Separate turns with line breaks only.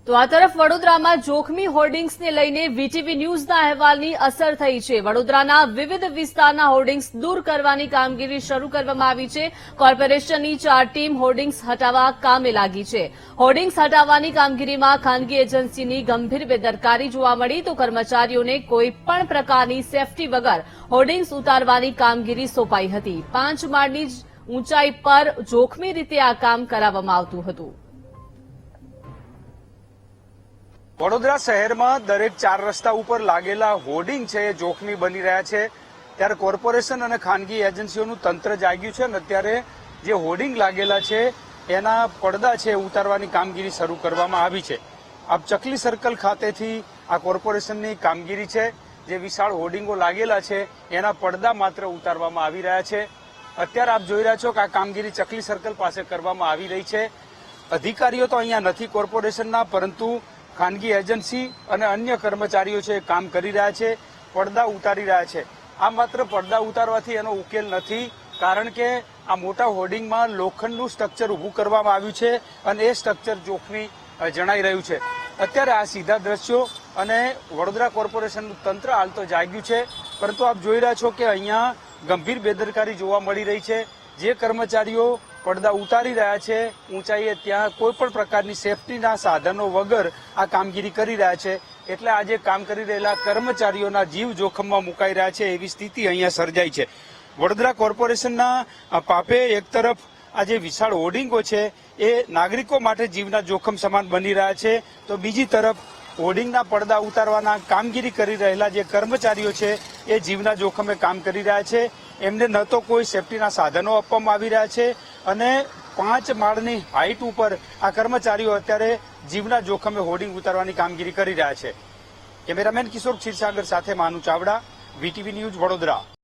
તો આ તરફ વડોદરામાં જોખમી હોર્ડિંગ્સને લઈને વીટીવી ન્યૂઝના અહેવાલની અસર થઈ છે। વડોદરાના વિવિધ વિસ્તારના હોર્ડિંગ્સ દૂર કરવાની કામગીરી શરૂ કરવામાં આવી છે। કોર્પોરેશનની 4 ટીમ હોર્ડિંગ્સ હટાવવા કામે લાગી છે। હોર્ડિંગ્સ હટાવવાની કામગીરીમાં ખાનગી એજન્સીની ગંભીર બેદરકારી જોવા મળી તો કર્મચારીઓને કોઈપણ પ્રકારની સેફટી વગર હોર્ડિંગ્સ ઉતારવાની કામગીરી સોંપાઈ હતી। 5 માળની ઊંચાઈ પર જોખમી રીતે આ કામ કરાવવામાં આવતું હતું।
વડોદરા શહેરમાં દરેક 4 રસ્તા ઉપર લાગેલા હોર્ડિંગ છે એ જોખમી બની રહ્યા છે। ત્યારે કોર્પોરેશન અને ખાનગી એજન્સીઓનું તંત્ર જાગ્યું છે અને અત્યારે જે હોર્ડિંગ લાગેલા છે એના પડદા છે ઉતારવાની કામગીરી શરૂ કરવામાં આવી છે। આપ ચકલી સર્કલ ખાતેથી આ કોર્પોરેશનની કામગીરી છે। જે વિશાળ હોર્ડિંગો લાગેલા છે એના પડદા માત્ર ઉતારવામાં આવી રહ્યા છે। અત્યારે આપ જોઈ રહ્યા છો કે આ કામગીરી ચકલી સર્કલ પાસે કરવામાં આવી રહી છે। અધિકારીઓ તો અહીંયા નથી કોર્પોરેશનના, પરંતુ ખાનગી એજન્સી અને અન્ય કર્મચારીઓ છે કામ કરી રહ્યા છે, પડદા ઉતારી રહ્યા છે। આ માત્ર પડદા ઉતારવાથી એનો ઉકેલ નથી, કારણ કે આ મોટા હોર્ડિંગમાં લોખંડનું સ્ટ્રક્ચર ઊભું કરવામાં આવ્યું છે અને એ સ્ટ્રક્ચર જોખમી જણાઈ રહ્યું છે। અત્યારે આ સીધા દ્રશ્યો અને વડોદરા કોર્પોરેશનનું તંત્ર હાલ તો જાગ્યું છે, પરંતુ આપ જોઈ રહ્યા છો કે અહીંયા ગંભીર બેદરકારી જોવા મળી રહી છે। જે કર્મચારીઓ પડદા ઉતારી રહ્યા છે ઊંચાઈએ, ત્યાં કોઈ પણ પ્રકારની સેફટીના સાધનો વગર આ કામગીરી કરી રહ્યા છે, એટલે આજે કામ કરી રહેલા કર્મચારીઓના જીવ જોખમમાં મુકાઈ રહ્યા છે એવી સ્થિતિ અહીંયા સર્જાઈ છે। વડોદરા કોર્પોરેશનના પાપે એક તરફ આ જે વિશાળ હોર્ડિંગો છે એ નાગરિકો માટે જીવના જોખમ સમાન બની રહ્યા છે, તો બીજી તરફ હોર્ડિંગના પડદા ઉતારવાના કામગીરી કરી રહેલા જે કર્મચારીઓ છે એ જીવના જોખમે કામ કરી રહ્યા છે। એમને ન તો કોઈ સેફટીના સાધનો આપવામાં આવી રહ્યા છે અને 5 માળની હાઈટ ઉપર આ કર્મચારીઓ અત્યારે જીવના જોખમે હોર્ડિંગ ઉતારવાની કામગીરી કરી રહ્યા છે। કેમેરામેન કિશોર ક્ષીરસાગર સાથે માનુ ચાવડા, વીટીવી ન્યૂઝ, વડોદરા।